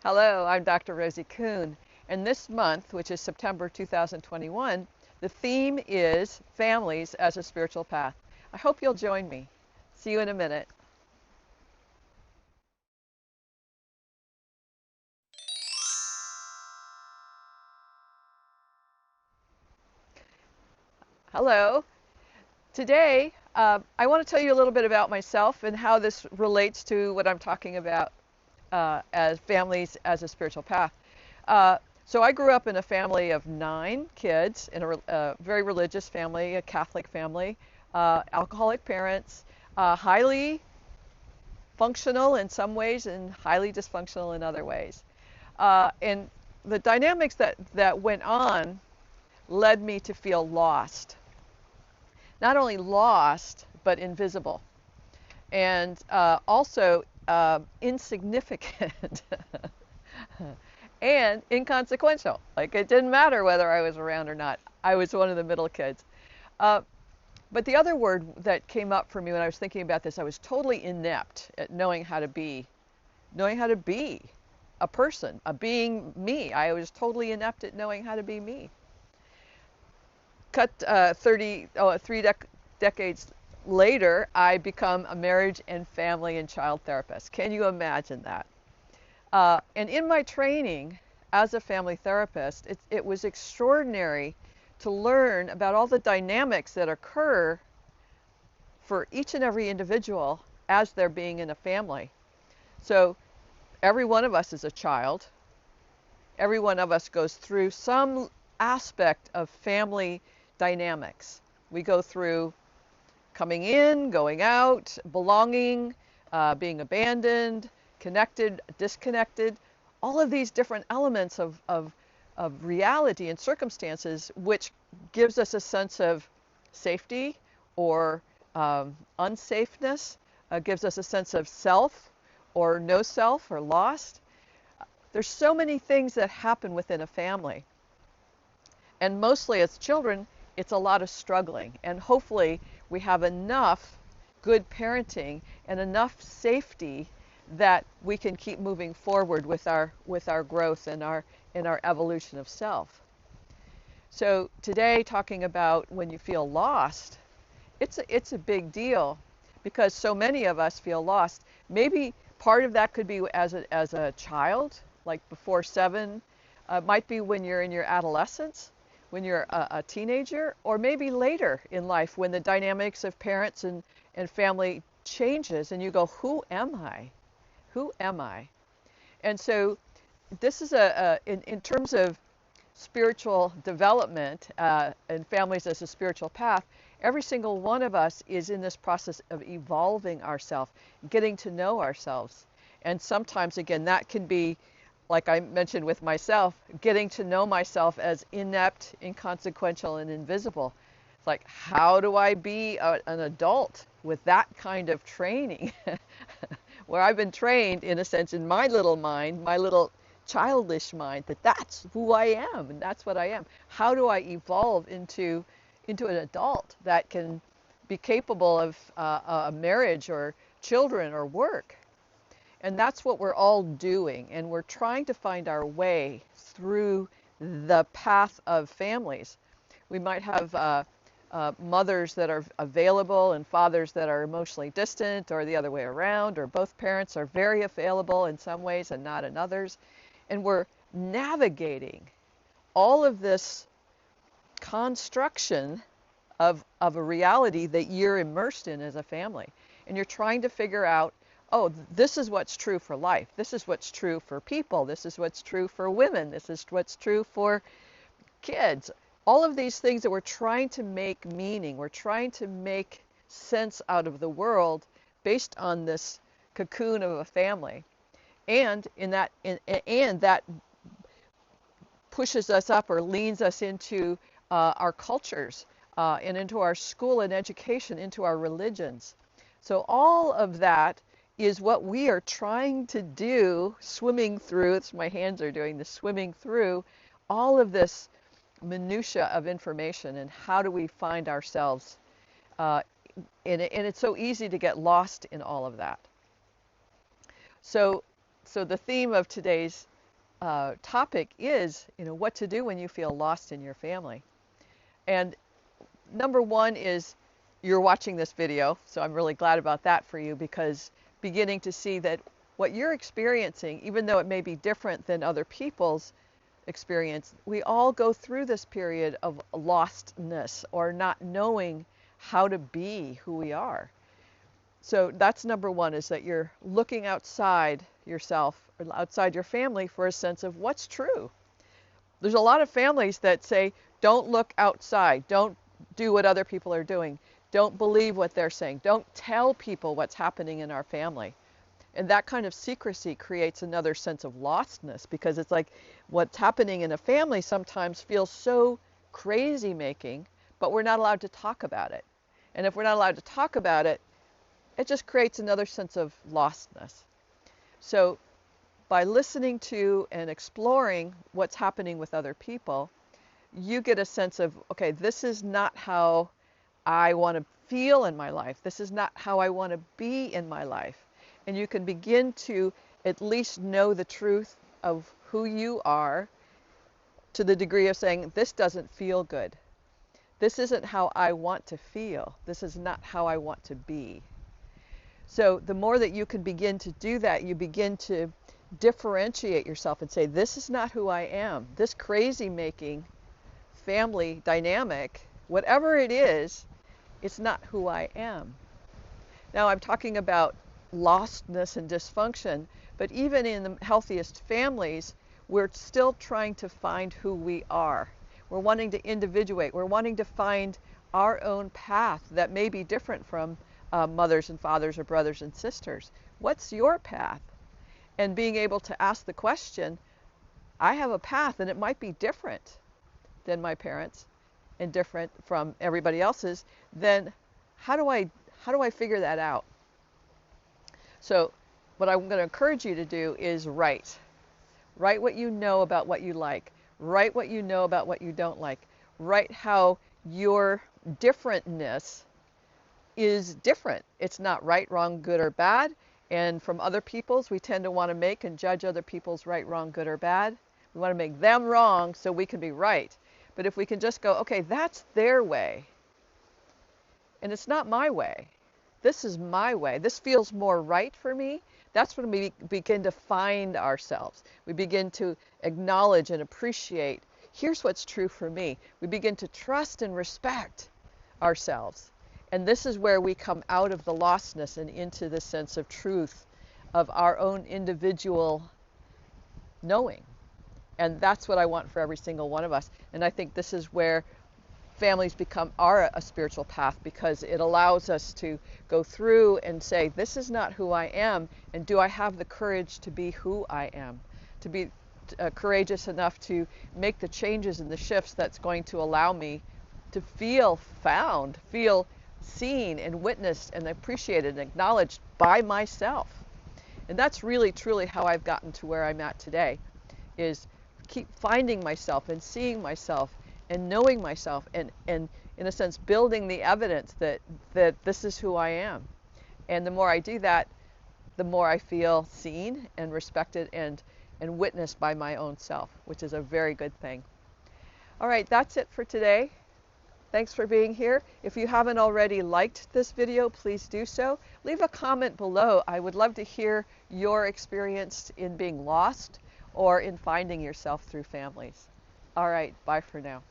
Hello, I'm Dr. Rosie Kuhn, and this month, which is September 2021, the theme is Families as a Spiritual Path. I hope you'll join me. See you in a minute. Hello. Today, I want to tell you a little bit about myself and how this relates to what I'm talking about as families as a spiritual path. So I grew up in a family of 9 kids in a very religious family, a Catholic family, alcoholic parents, highly functional in some ways and highly dysfunctional in other ways. And the dynamics that went on led me to feel lost. Not only lost, but invisible. And also insignificant and inconsequential. Like it didn't matter whether I was around or not. I was one of the middle kids. Uh, but the other word that came up for me when I was thinking about this, I was totally inept at knowing how to be a person, a being me. I was totally inept at knowing how to be me. Cut 3 decades later, I become a marriage and family and child therapist. Can you imagine that? And in my training as a family therapist, it was extraordinary to learn about all the dynamics that occur for each and every individual as they're being in a family. So every one of us is a child. Every one of us goes through some aspect of family dynamics. We go through coming in, going out, belonging, being abandoned, connected, disconnected, all of these different elements of reality and circumstances, which gives us a sense of safety or unsafeness, gives us a sense of self or no self or lost. There's so many things that happen within a family. And mostly as children, it's a lot of struggling. And hopefully we have enough good parenting and enough safety that we can keep moving forward with our growth and our evolution of self. So today, talking about when you feel lost, it's a big deal because so many of us feel lost. Maybe part of that could be as a child, like before 7, might be when you're in your adolescence, when you're a teenager, or maybe later in life when the dynamics of parents and family changes and you go, who am I? Who am I? And so this is in terms of spiritual development and families as a spiritual path, every single one of us is in this process of evolving ourselves, getting to know ourselves. And sometimes, again, that can be, like I mentioned with myself, getting to know myself as inept, inconsequential, and invisible. It's like, how do I be an adult with that kind of training? Where I've been trained, in a sense, in my little mind, my little childish mind, that that's who I am and that's what I am. How do I evolve into an adult that can be capable of a marriage or children or work? And that's what we're all doing. And we're trying to find our way through the path of families. We might have mothers that are available and fathers that are emotionally distant, or the other way around, or both parents are very available in some ways and not in others. And we're navigating all of this construction of a reality that you're immersed in as a family. And you're trying to figure out, oh, this is what's true for life. This is what's true for people. This is what's true for women. This is what's true for kids. All of these things that we're trying to make meaning, we're trying to make sense out of the world based on this cocoon of a family. And that pushes us up or leans us into our cultures and into our school and education, into our religions. So all of that is what we are trying to do, swimming through, it's my hands are doing the swimming through all of this minutia of information, and how do we find ourselves in it. And it's so easy to get lost in all of that. So the theme of today's topic is, what to do when you feel lost in your family. And number one is you're watching this video, so I'm really glad about that for you, because beginning to see that what you're experiencing, even though it may be different than other people's experience, we all go through this period of lostness or not knowing how to be who we are. So that's number one, is that you're looking outside yourself or outside your family for a sense of what's true. There's a lot of families that say, don't look outside, don't do what other people are doing, don't believe what they're saying, don't tell people what's happening in our family. And that kind of secrecy creates another sense of lostness, because it's like what's happening in a family sometimes feels so crazy making, but we're not allowed to talk about it. And if we're not allowed to talk about it, it just creates another sense of lostness. So by listening to and exploring what's happening with other people, you get a sense of, okay, this is not how I want to feel in my life. This is not how I want to be in my life. And you can begin to at least know the truth of who you are, to the degree of saying, this doesn't feel good. This isn't how I want to feel. This is not how I want to be. So the more that you can begin to do that, you begin to differentiate yourself and say, this is not who I am. This crazy making family dynamic, whatever it is, it's not who I am. Now I'm talking about lostness and dysfunction, but even in the healthiest families, we're still trying to find who we are. We're wanting to individuate. We're wanting to find our own path that may be different from mothers and fathers or brothers and sisters. What's your path? And being able to ask the question, I have a path and it might be different than my parents and different from everybody else's, then how do I figure that out? So what I'm going to encourage you to do is write. Write what you know about what you like. Write what you know about what you don't like. Write how your differentness is different. It's not right, wrong, good, or bad. And from other people's, we tend to want to make and judge other people's right, wrong, good, or bad. We want to make them wrong so we can be right. But if we can just go, okay, that's their way, and it's not my way. This is my way. This feels more right for me. That's when we begin to find ourselves. We begin to acknowledge and appreciate, here's what's true for me. We begin to trust and respect ourselves. And this is where we come out of the lostness and into the sense of truth of our own individual knowing. And that's what I want for every single one of us. And I think this is where families are a spiritual path, because it allows us to go through and say, this is not who I am, and do I have the courage to be who I am? To be courageous enough to make the changes and the shifts that's going to allow me to feel found, feel seen and witnessed and appreciated and acknowledged by myself. And that's really truly how I've gotten to where I'm at today, is keep finding myself and seeing myself and knowing myself, and in a sense building the evidence that this is who I am. And the more I do that, the more I feel seen and respected and witnessed by my own self, which is a very good thing. All right, that's it for today. Thanks for being here. If you haven't already liked this video, please do so. Leave a comment below. I would love to hear your experience in being lost or in finding yourself through families. All right, bye for now.